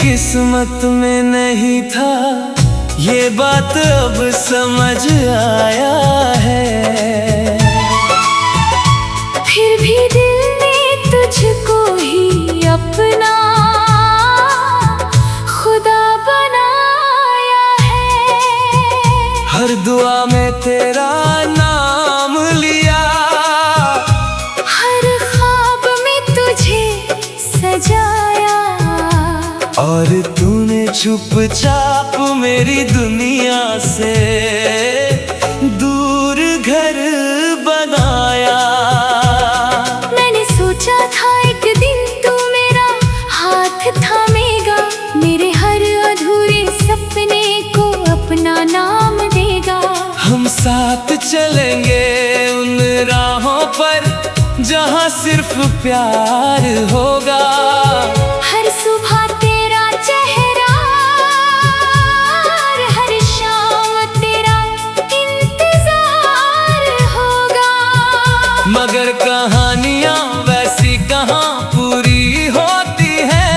किस्मत में नहीं था, ये बात अब समझ आया है। फिर भी दिल ने तुझको ही अपना खुदा बनाया है। हर दुआ में तेरा नाम लिया, हर ख्वाब में तुझे सजाया, और तूने चुपचाप मेरी दुनिया से दूर घर बनाया। मैंने सोचा था एक दिन तू मेरा हाथ थामेगा, मेरे हर अधूरे सपने को अपना नाम देगा। हम साथ चलेंगे उन राहों पर जहाँ सिर्फ प्यार होगा। हर सुबह तेरा चेहरा, हर शाम तेरा इंतजार होगा। मगर कहानियाँ वैसी कहाँ पूरी होती है,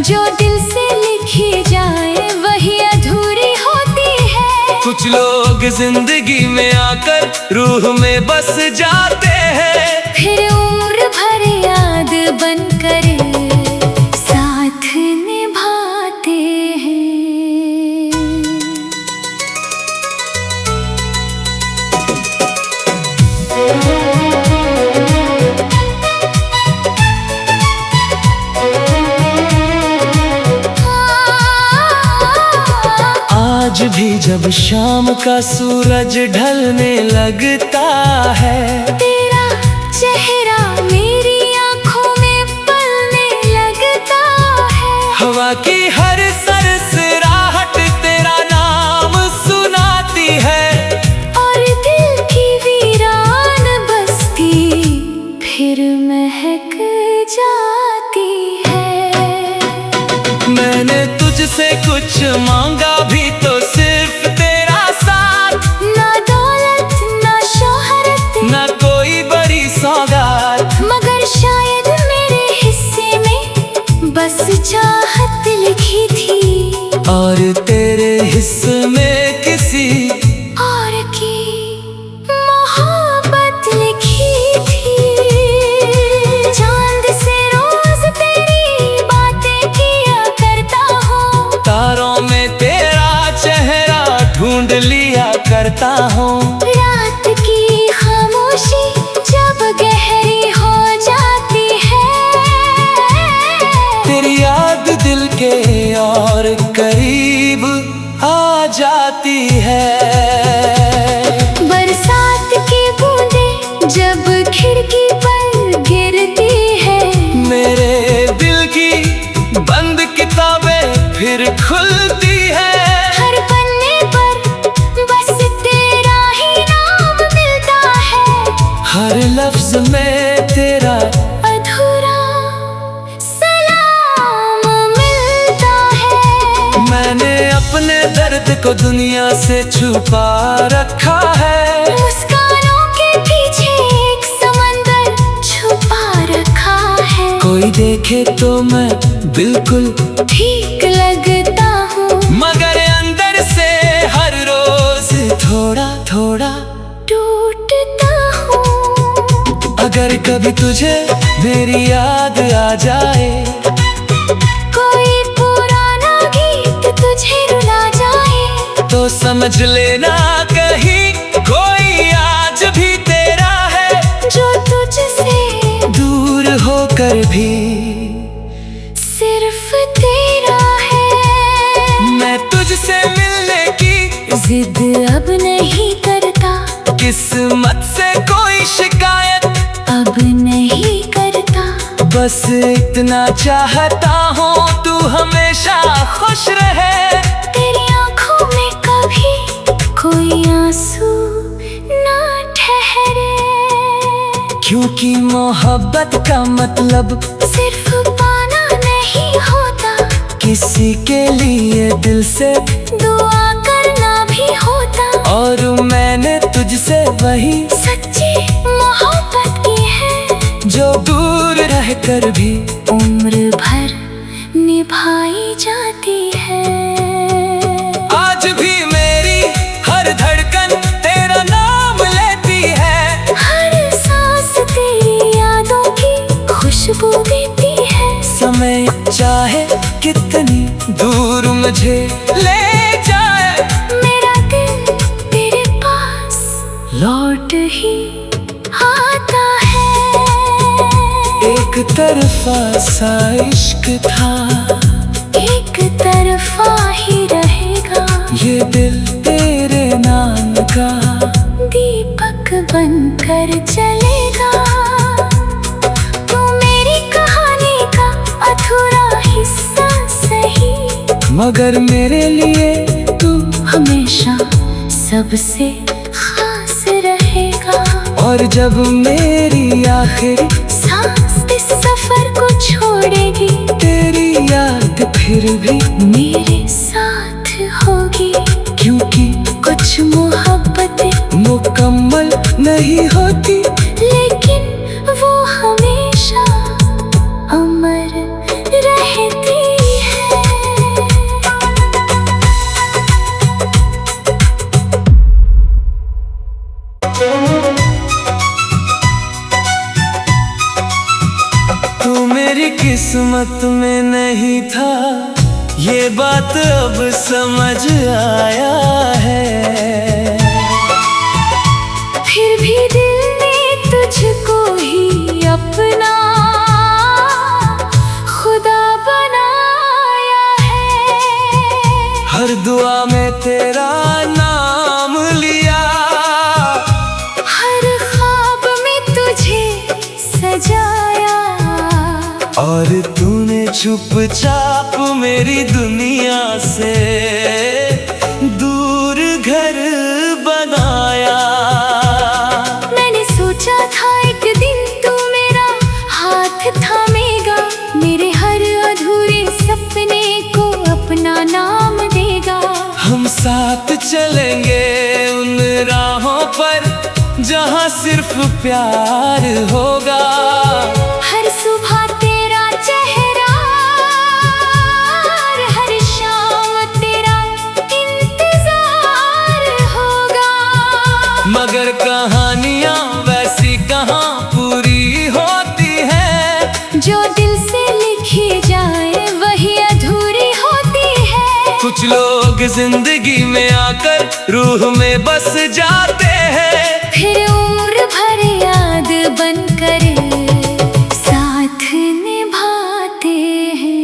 जो दिल से लिखी जाए वही अधूरी होती है। कुछ लोग जिंदगी में आकर रूह में बस जाते हैं, फिर उम्र भर याद बनकर साथ निभाते हैं। आज भी जब शाम का सूरज ढलने लगता है, तेरा चेहरा मेरी आँखों में पलने लगता है। हवा की हर सरसराहट तेरा नाम सुनाती है, और दिल की वीरान बस्ती फिर महक जाती है। मैंने तुझसे कुछ मांगा भी तो सिर्फ तेरा साथ, ना दौलत ना शोहरत ना कोई बड़ी सौगात, मगर शायद मेरे हिस्से में बस चाहत लिखी थी, और तेरे हिस्से में किसी और की मोहब्बत लिखी थी। चांद से रोज तेरी बातें किया करता हूँ, तारों में तेरा चेहरा ढूंढ लिया करता हूँ। रात की खामोशी जब गहरी हो जाती है, तेरी याद दिल के और करीब आ जाती है। बरसात की बूंदें जब खिड़की पर गिरती है, मेरे दिल की बंद किताबें फिर खुलती है। हर पन्ने पर बस तेरा ही नाम मिलता है, हर लफ्ज में तेरा अधूरा सलाम मिलता है। मैंने अपने दर्द को दुनिया से छुपा रखा है, मुस्कानों के पीछे एक समंदर छुपा रखा है। कोई देखे तो मैं बिल्कुल ठीक लगता हूँ, मगर अंदर से हर रोज थोड़ा थोड़ा टूटता हूँ। अगर कभी तुझे मेरी याद आ जाए, कोई पुराना गीत तुझे रुला जाए, तो समझ लेना कहीं कोई आज भी तेरा है, जो तुझसे दूर होकर भी सिर्फ तेरा है। मैं तुझसे मिलने की जिद अब नहीं करता, किस्मत से कोई शिकायत अब नहीं करता। बस इतना चाहता हूँ तू हमेशा खुश रहे, तेरी आँखों में कभी कोई आंसू ना ठहरे, क्योंकि मोहब्बत का मतलब सिर्फ पाना नहीं होता, किसी के लिए दिल से दुआ करना भी होता। और मैंने तुझसे वही सच्ची मोहब्बत की है, जो दूर रहकर भी उम्र भर निभाते निभाई जाती है। आज भी मेरी हर धड़कन तेरा नाम लेती है, हर सांस तेरी यादों की खुशबू देती है। समय चाहे कितनी दूर मुझे ले जाए, मेरा दिल तेरे पास लौट ही आता है। एक तरफा सा इश्क था, एक तरफा ही रहेगा। ये दिल तेरे नाम का दीपक बनकर जलेगा। तू मेरी कहानी का अधूरा हिस्सा सही, मगर मेरे लिए तू हमेशा सबसे खास रहेगा। और जब मेरी आखिरी सांस इस सफर को छोड़ेगी, तेरी याद फिर भी मेरे साथ होगी। क्योंकि कुछ मोहब्बतें मुकम्मल नहीं होती, लेकिन वो हमेशा अमर रहती है। तू मेरी किस्मत में नहीं था, ये बात अब समझ आया है। फिर भी दिल ने तुझको ही अपना खुदा बनाया है। हर दुआ में तेरा नाम लिया, हर ख्वाब में तुझे सजाया। और तूने चुपचाप मेरी दुनिया से दूर घर बनाया। मैंने सोचा था एक दिन तू मेरा हाथ थामेगा, मेरे हर अधूरे सपने को अपना नाम देगा। हम साथ चलेंगे उन राहों पर जहाँ सिर्फ प्यार होगा। हर सुबह तेरा चेहरा, हर शाम तेरा इंतजार होगा। मगर कहानियाँ वैसी कहाँ पूरी होती है, जो दिल से लिखी जाए वही अधूरी होती है। कुछ लोग जिंदगी में आकर रूह में बस जाते हैं, फिर उम्र भर याद बनकर साथ निभाते हैं।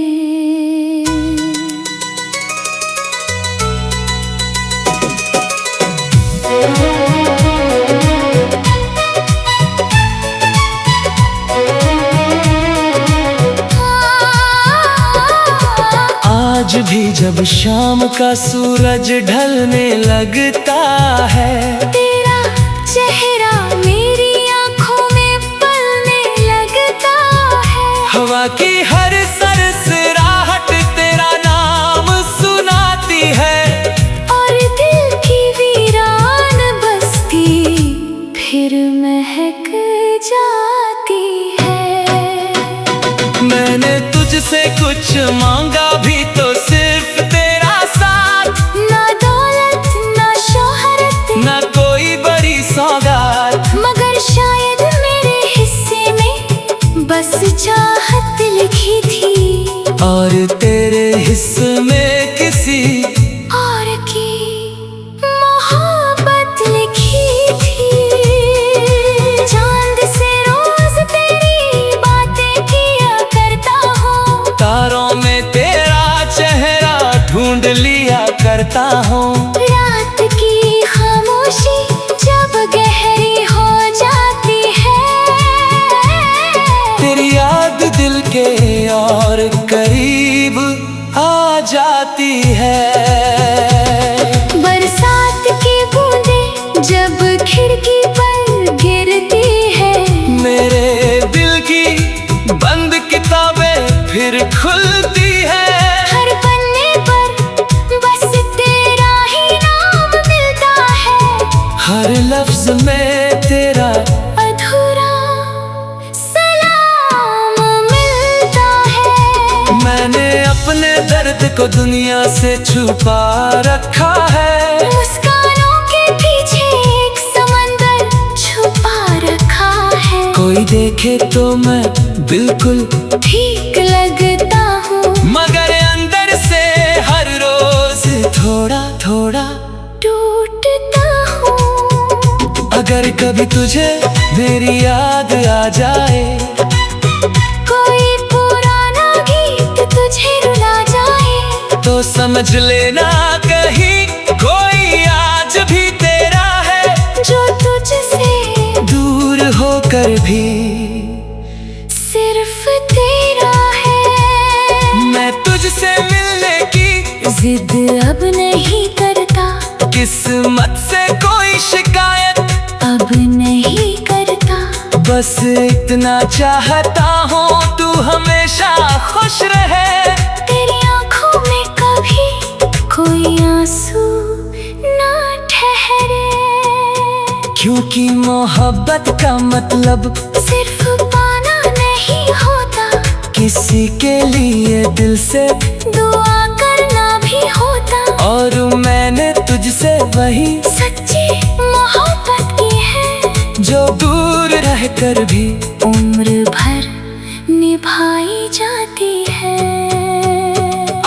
आज भी जब शाम का सूरज ढलने लगता है, तेरा चेहरा मेरी आंखों में पलने लगता है। हवा की हर सरसराहट तेरा नाम सुनाती है, और दिल की वीरान बस्ती फिर महक जाती है। मैंने तुझसे कुछ मांगा भी तो सिर्फ तेरा साथ, ना दौलत ना शोहरत ना कोई बड़ी सौगात, मगर शायद मेरे हिस्से में बस चाहत लिखी थी। और तेरे हिस्से में किसी और की मोहब्बत लिखी थी। चांद से रोज तेरी बातें किया करता हूँ, तारों में तेरा चेहरा ढूंढ लिया करता हूँ। रात की खामोशी जब गहरी हो जाती है, तेरी याद दिल के और करीब आ जाती है। बरसात की बूंदें जब खिड़की पर गिरती है, मेरे दिल की बंद किताबें फिर खुलती है। हर पन्ने पर बस तेरा ही नाम मिलता है। हर लफ्ज में तेरा अधूरा सलाम मिलता है। मैंने अपने दर्द को दुनिया से छुपा रखा है। मुस्कानों के पीछे एक समंदर छुपा रखा है। कोई देखे तो मैं बिल्कुल ठीक लगता हूँ, मगर अंदर से हर रोज थोड़ा थोड़ा टूटता हूँ। अगर कभी तुझे मेरी याद आ जाए, कोई पुराना गीत तुझे रुला जाए, तो समझ लेना कहीं कोई आज भी तेरा है, जो तुझसे दूर होकर भी सिर्फ तेरा है। मैं तुझसे मिलने की जिद अब नहीं करता, किस्मत से कोई शिकायत अब नहीं करता। बस इतना चाहता हूँ तू हमेशा खुश रहे। तेरी आंखों में कभी कोई आंसू ना ठहरे, क्योंकि मोहब्बत का मतलब सिर्फ पाना नहीं होता, किसी के लिए दिल से दुआ करना भी होता। और मैंने तुझसे वही सच्ची मोहब्बत की है, जो दूर रहकर भी उम्र भर निभाई जाती है।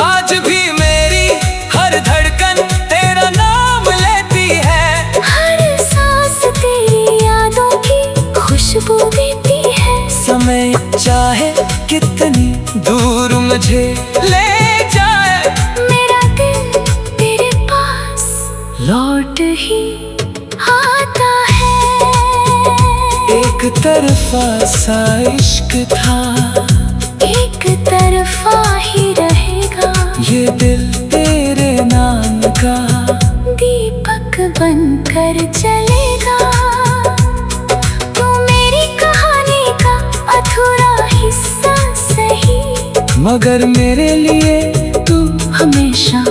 आज भी मेरी हर धड़कन तेरा नाम लेती है, हर सांस तेरी यादों की खुशबू देती है। समय चाहे कितनी दूर मुझे ले जाए, मेरा दिल तेरे पास लौट ही आता है। एक तरफा सा इश्क था, एक तरफा ही रहेगा, ये दिल तेरे नाम का दीपक बनकर जलेगा। तू मेरी कहानी का अधूरा हिस्सा सही, मगर मेरे लिए तू हमेशा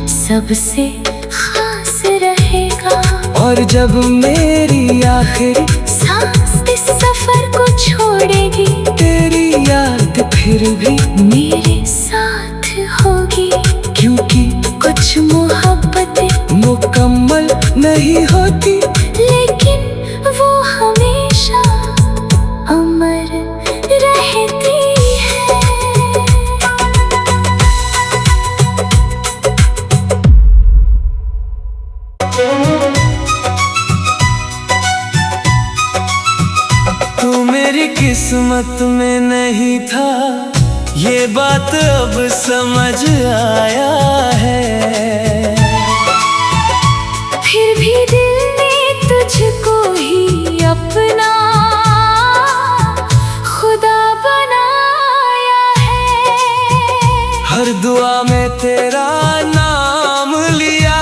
सबसे खास रहेगा। और जब मेरी आखिरी सांस इस सफर को छोड़ेगी, तेरी याद फिर भी मेरे साथ होगी। क्योंकि कुछ मोहब्बतें मुकम्मल नहीं होती, लेकिन वो हमेशा अमर रहती है। तू मेरी किस्मत में नहीं था, ये बात अब समझ आया है। फिर भी दिल ने तुझको ही अपना खुदा बनाया है। हर दुआ में तेरा नाम लिया,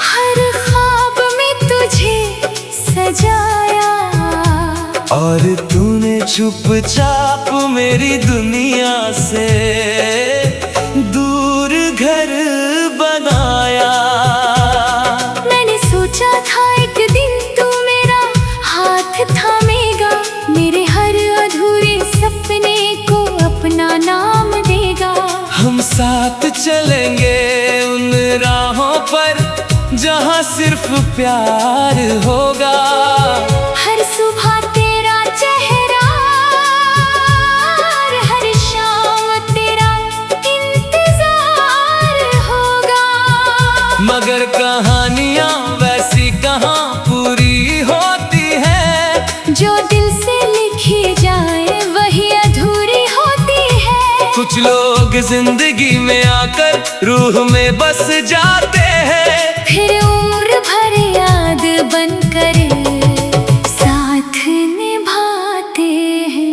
हर ख्वाब में तुझे सजाया, और तूने चुपचाप मेरी दुनिया से दूर घर बनाया। मैंने सोचा था एक दिन तू मेरा हाथ थामेगा, मेरे हर अधूरे सपने को अपना नाम देगा। हम साथ चलेंगे उन राहों पर जहाँ सिर्फ प्यार होगा। हर सुबह तेरा चेहरा, हर शाम तेरा इंतजार होगा। मगर कहानियाँ वैसी कहाँ पूरी होती है, जो दिल से लिखी जाए वही अधूरी होती है। कुछ लोग जिंदगी में आकर रूह में बस जाते हैं, फिर उम्र भर याद बनकर साथ निभाते हैं।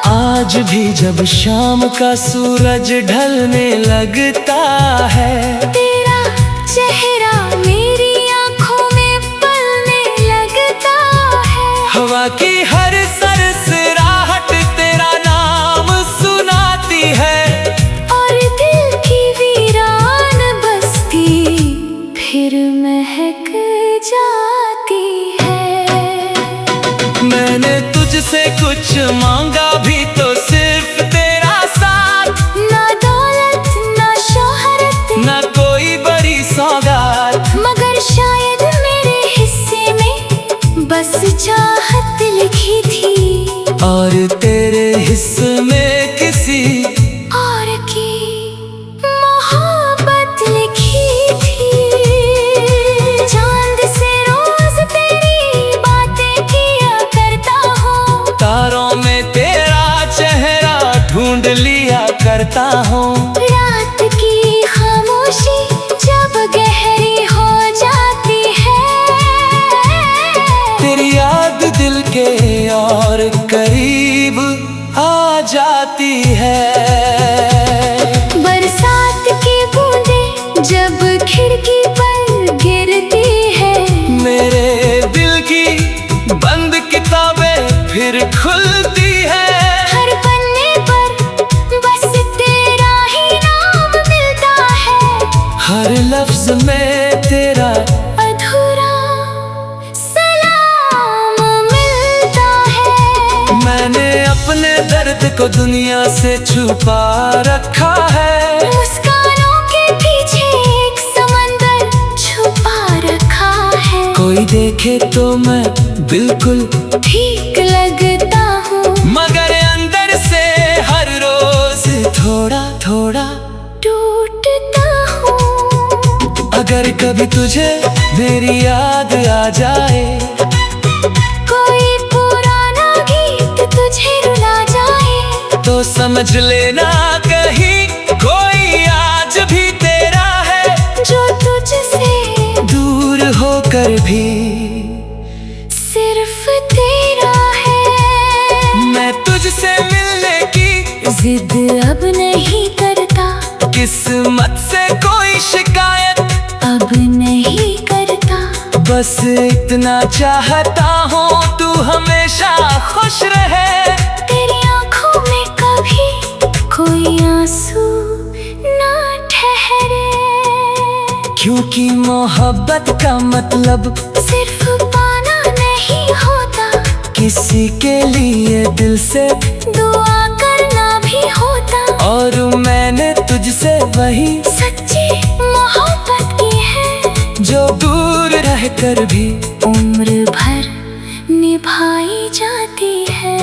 आज भी जब शाम का सूरज ढलने लगता है, तेरा चेहरा मेरी आंखों में पलने लगता है। हवा की हर सरसराहट तेरा नाम सुनाती है, मैंने तुझसे कुछ मांगा भी तो सिर्फ तेरा साथ, ना दौलत ना शोहरत ना कोई बड़ी सौगात, मगर शायद मेरे हिस्से में बस चाहत लिखी थी, और तेरे हिस्से में किसी और की मोहब्बत लिखी थी। चांद से रोज तेरी बातें किया करता हूँ, तारों में तेरा चेहरा ढूंढ लिया करता हूँ। रात की खामोशी जब गहरी हो जाती है, तेरी याद दिल के और करीब आ जाती है। बरसात की बूंदें जब खिड़की पर गिरती है, मेरे दिल की बंद किताबें फिर खुलती है। हर पन्ने पर बस तेरा ही नाम मिलता है, हर लफ्ज में तेरा अधूरा सलाम मिलता है। मैंने अपने दर्द को दुनिया से छुपा रखा है। मुस्कानों के पीछे एक समंदर छुपा रखा है, कोई देखे तो मैं बिल्कुल ठीक लगता हूँ, मगर अंदर से हर रोज थोड़ा थोड़ा टूटता हूँ। अगर कभी तुझे मेरी याद आ जाए, कोई पुराना गीत तुझे रुला जाए, तो समझ लेना कहीं कोई आज भी तेरा है, जो तुझसे दूर होकर भी सिर्फ तेरा है। मैं तुझसे मिलने की जिद अब नहीं करता, किस्मत से कोई शिकायत अब नहीं करता, बस इतना चाहता हूँ तू हमेशा खुश रहे। तेरी आंखों में कभी कोई आंसू ना ठहरे, क्योंकि मोहब्बत का मतलब सिर्फ पाना नहीं होता, किसी के लिए दिल से दुआ करना भी होता। और मैंने तुझसे वही सच्ची मोहब्बत की है, जो दूर रहकर भी उम्र भर निभाई जाती है।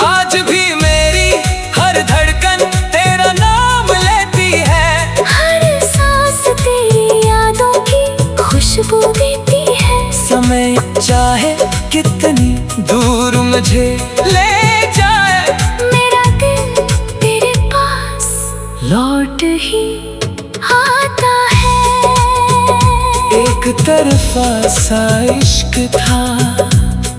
आज भी मेरी हर धड़कन तेरा नाम लेती है, हर सांस तेरी यादों की खुशबू देती है। समय चाहे कितनी दूर मुझे ले जाए, मेरा दिल तेरे पास लौट ही आता है। एक तरफा सा इश्क था,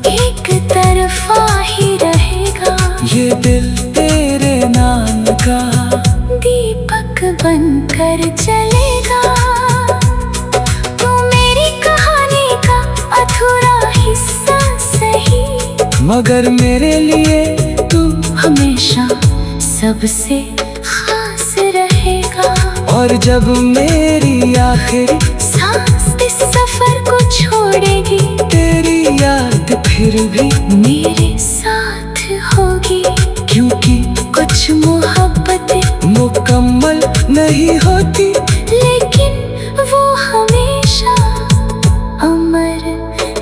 एक तरफा ही रहेगा, ये दिल तेरे नाम का दीपक बनकर चलेगा। तू मेरी कहानी का अधूरा हिस्सा सही, मगर मेरे लिए तू हमेशा सबसे खास रहेगा। और जब मेरी आखिरी सांस इस सफर को छोड़ेगी, तेरी याद फिर भी मेरे साथ होगी, क्योंकि कुछ मोहब्बतें मुकम्मल नहीं होती, लेकिन वो हमेशा अमर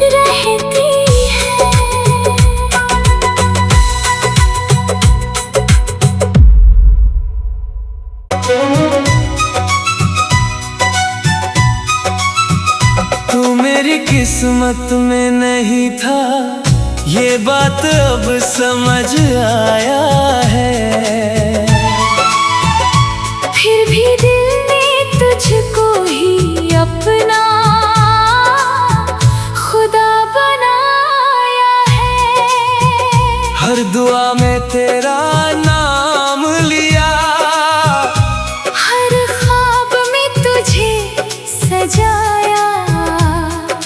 रहती है। तू मेरी किस्मत में नहीं था, ये बात अब समझ आया है। फिर भी दिल ने तुझको ही अपना खुदा बनाया है। हर दुआ में तेरा नाम लिया, हर ख्वाब में तुझे सजाया,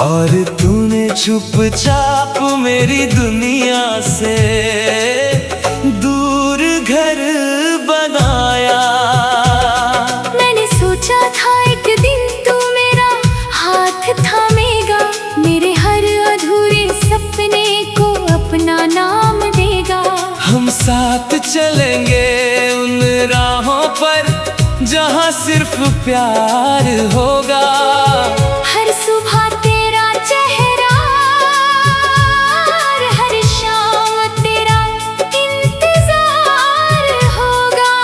और तूने चुपचाप मेरी दुनिया से दूर घर बनाया। मैंने सोचा था एक दिन तू मेरा हाथ थामेगा, मेरे हर अधूरे सपने को हम साथ चलेंगे उन राहों पर जहाँ सिर्फ प्यार होगा। हर सुबह तेरा चेहरा, हर शाम तेरा इंतजार होगा।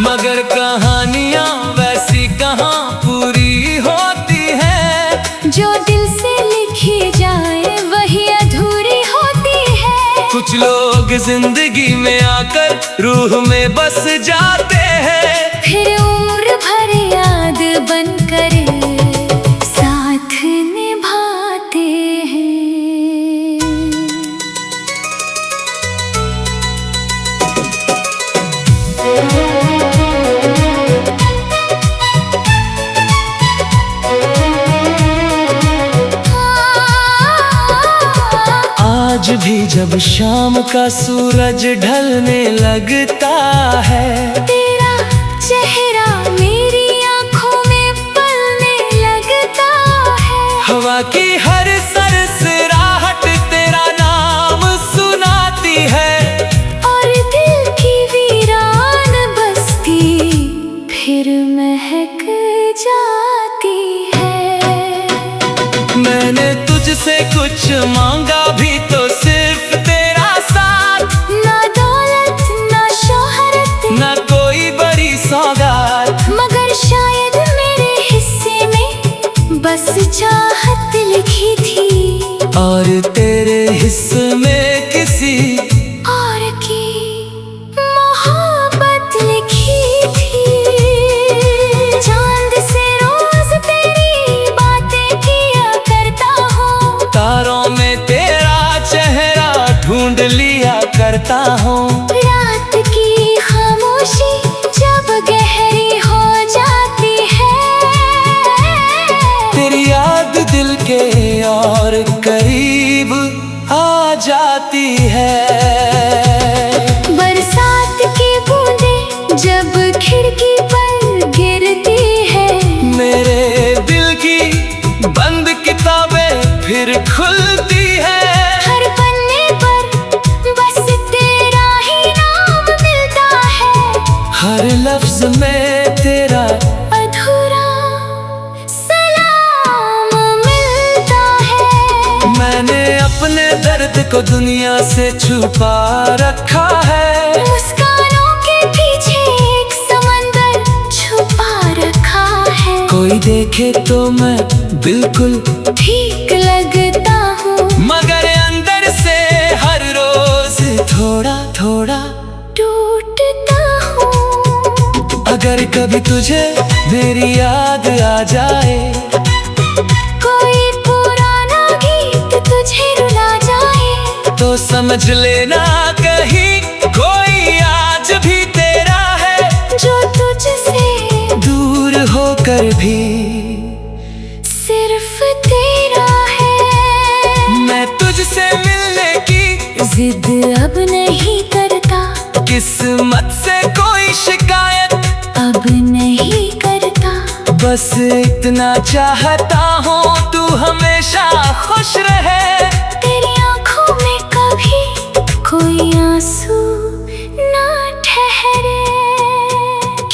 मगर कहानियाँ वैसी कहाँ पूरी होती है, जो दिल से लिखी जाए वही अधूरी होती है। कुछ लोग जिंदगी में आकर रूह में बस जाते हैं, फिर उम्र भर याद बनकर साथ निभाते हैं। आज भी जब शाम का सूरज ढलने लगता है, तेरा चेहरा मेरी आँखों में पलने लगता है। हवा की हर सरसराहट तेरा नाम सुनाती है, और दिल की वीरान बस्ती फिर महक जाती है। मैंने तुझसे कुछ मांगा भी तो सिर्फ तेरा साथ, ना दौलत ना शोहरत ना कोई बड़ी सौगात। मगर शायद मेरे हिस्से में बस चाहत लिखी थी, और तेरे हिस्से में किसी और की मोहब्बत लिखी थी। चांद से रोज तेरी बातें किया करता हूँ, तारों में तेरा चेहरा ढूंढ लिया करता हूँ। रात की खामोशी जब गहरी हो जाती है, तेरी याद दिल के और करीब आ जाती है। बरसात की बूंदें जब खिड़की पर गिरती है, मेरे दिल की बंद किताबें फिर खुलती है। हर पन्ने पर बस तेरा ही नाम मिलता है, हर लफ्ज में तेरा अधूरा सलाम मिलता है। मैंने अपने दर्द को दुनिया से छुपा रखा है, मुस्कानों के पीछे एक समंदर छुपा रखा है। कोई देखे तो मैं बिल्कुल ठीक लगता हूँ, मगर अंदर से हर रोज थोड़ा थोड़ा टूटता हूँ। अगर कभी तुझे मेरी याद आ जाए, कोई पुराना गीत तुझे रुला जाए, तो समझ लेना कहीं कोई आज भी तेरा है, जो तुझसे दूर होकर भी सिर्फ तेरा है। मैं तुझसे मिलने की जिद अब नहीं करता, किस्मत से कोई शिकायत अब नहीं करता। बस इतना चाहता हूँ तू हमेशा खुश रहे, तेरी आँखों में कभी कोई आंसू ना ठहरे।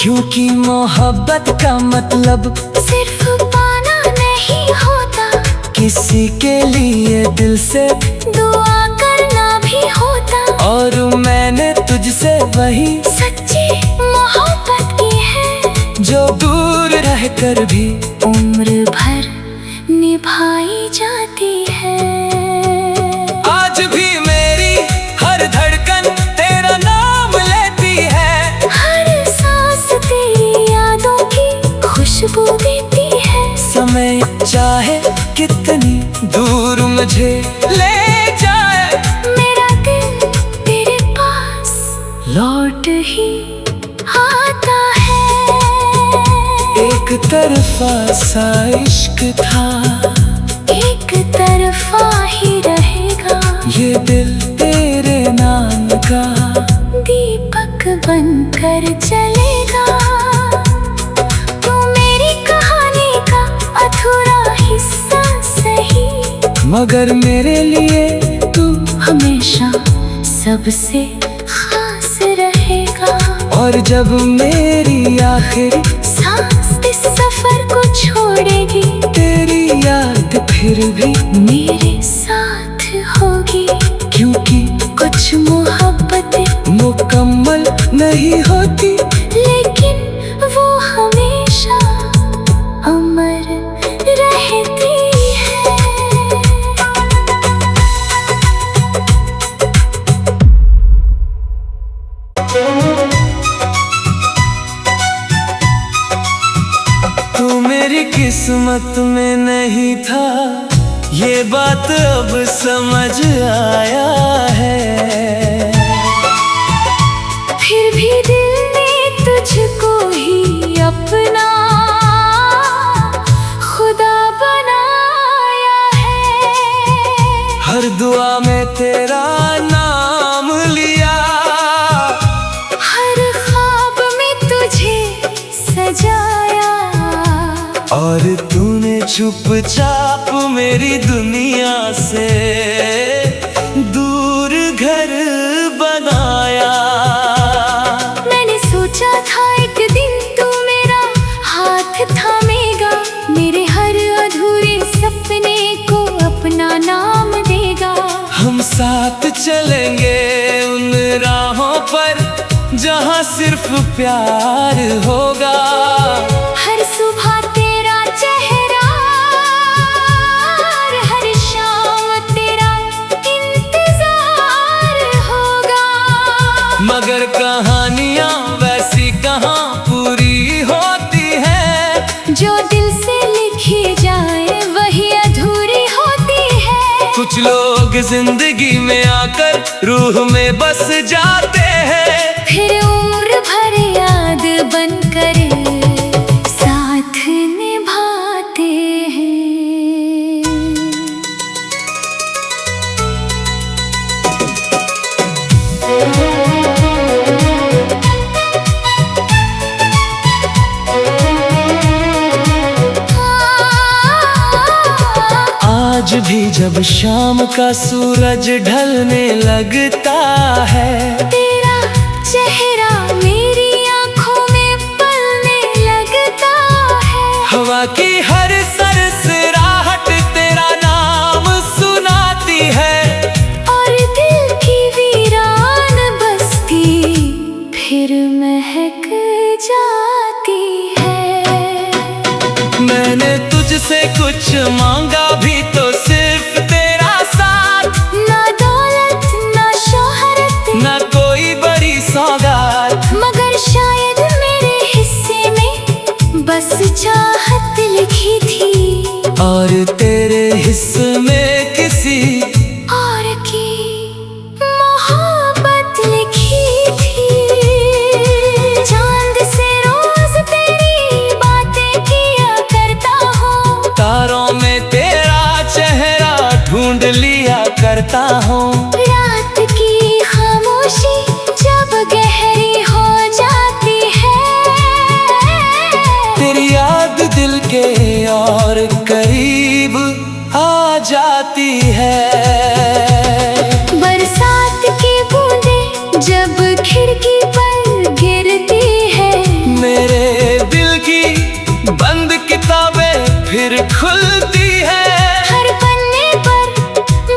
क्योंकि मोहब्बत का मतलब सिर्फ पाना नहीं होता, किसी के लिए दिल से दुआ करना भी होता। और मैंने तुझसे वही सच्ची मोहब्बत की है, जो दूर रहकर भी उम्र भर निभाई जाती है। आज भी मेरी हर धड़कन तेरा नाम लेती है, हर सांस तेरी यादों की खुशबू देती है। समय चाहे कितनी दूर मुझे ले जाए, मेरा दिल तेरे पास लौट ही आता है। एक तरफा सा इश्क था, एक तरफा ही रहेगा। ये दिल तेरे नाम का दीपक बनकर चलेगा। तू मेरी कहानी का अधूरा हिस्सा सही, मगर मेरे लिए तू हमेशा सबसे और जब मेरी आखिरी सांस इस सफर को छोड़ेगी, तेरी याद फिर भी मेरे साथ होगी। क्योंकि कुछ मोहब्बतें मुकम्मल नहीं होती, लेकिन वो हमेशा अमर रहती है। तू मेरी किस्मत में नहीं था, ये बात अब समझ आया है। फिर भी दिल ने तुझको ही अपना खुदा बनाया है। हर दुआ में तेरा नाम लिया, हर ख्वाब में तुझे सजाया, और तूने चुपचाप मेरी दुनिया से दूर घर बनाया। मैंने सोचा था एक दिन तू मेरा हाथ थामेगा, मेरे हर अधूरे सपने को अपना नाम देगा। हम साथ चलेंगे उन राहों पर जहाँ सिर्फ प्यार होगा। हर सुबह तेरा चेहरा, हर शाम तेरा इंतजार होगा। मगर कहानियाँ वैसी कहाँ पूरी होती है, जो दिल से लिखी जाए वही अधूरी होती है। कुछ लोग जिंदगी में आकर रूह में बस जाते हैं, फिर उम्र भर याद बनकर साथ निभाते हैं। आज भी जब शाम का सूरज ढलने लगता है, तेरा चेहरा मेरी आंखों में पलने लगता है। हवा की हर सरसराहट तेरा नाम सुनाती है, और दिल की वीरान बस्ती फिर महक जाती है। मैंने तुझसे कुछ मांगा भी तो सिर्फ तेरा साथ, ना दौलत ना शोहरत ना कोई बड़ी सौगात, मगर शायद मेरे हिस्से में बस चाहत लिखी थी, और तेरे हिस्से में किसी और की मोहब्बत लिखी थी। चांद से रोज तेरी बातें किया करता हूँ, तारों में तेरा चेहरा ढूंढ लिया करता हूँ। रात की खामोशी जब गहरी हो जाती है, तेरी याद दिल के और करीब आ जाती है। बरसात की बूंदें जब खिड़की पर गिरती है, मेरे दिल की बंद किताबें फिर खुलती है। हर पन्ने पर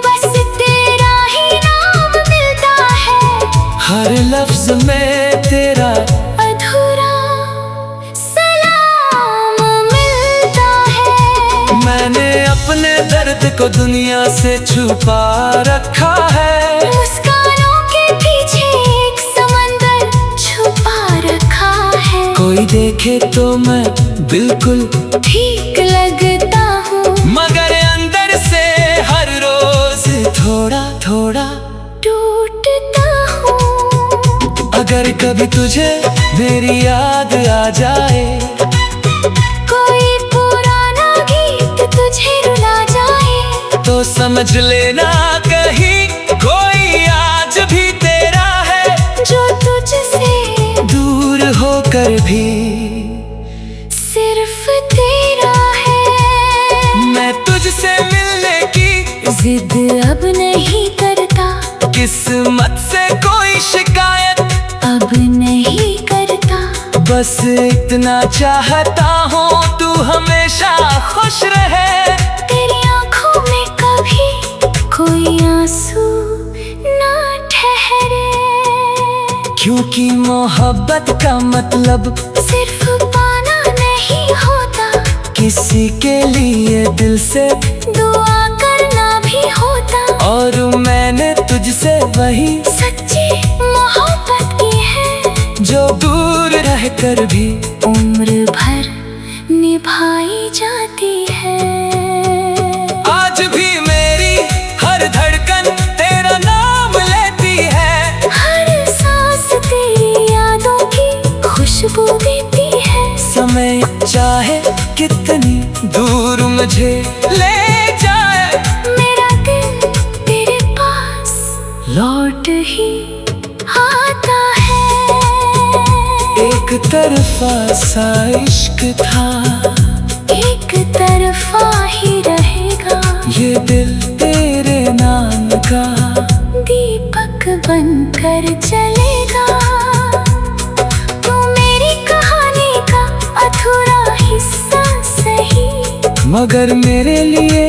बस तेरा ही नाम मिलता है, हर लफ्ज में तेरा अधूरा सलाम मिलता है। मैंने अपने दर्द को दुनिया से छुपा रखा है, मुस्कानों के पीछे एक समंदर छुपा रखा है। कोई देखे तो मैं बिल्कुल ठीक लगता हूँ, मगर अंदर से हर रोज थोड़ा थोड़ा टूटता हूँ। अगर कभी तुझे मेरी याद आ जाए, कोई पुराना गीत तुझे रुला जाए, तो समझ लेना कहीं कोई आज भी तेरा है, जो तुझसे दूर होकर भी सिर्फ तेरा है। मैं तुझसे मिलने की जिद अब नहीं करता, किस्मत से कोई शिकायत अब नहीं करता। बस इतना चाहता हूँ तू हमेशा खुश रहे। तेरी आंखों में कभी कोई आंसू ना ठहरे, क्योंकि मोहब्बत का मतलब सिर्फ पाना नहीं होता, किसी के लिए दिल से दुआ करना भी होता। और मैंने तुझसे वही सच्ची मोहब्बत की है, जो दूर रहकर भी उम्र भर निभाई जाती है। आज भी मेरी हर धड़कन तेरा नाम लेती है, हर सांस तेरी यादों की खुशबू देती है। समय चाहे कितनी दूर मुझे ले जाए, मेरा दिल तेरे पास लौट ही आता है। एक तरफा सा इश्क था, एक तरफा ही रहेगा, ये दिल तेरे नाम का दीपक बनकर जलेगा। तू मेरी कहानी का अधूरा हिस्सा सही, मगर मेरे लिए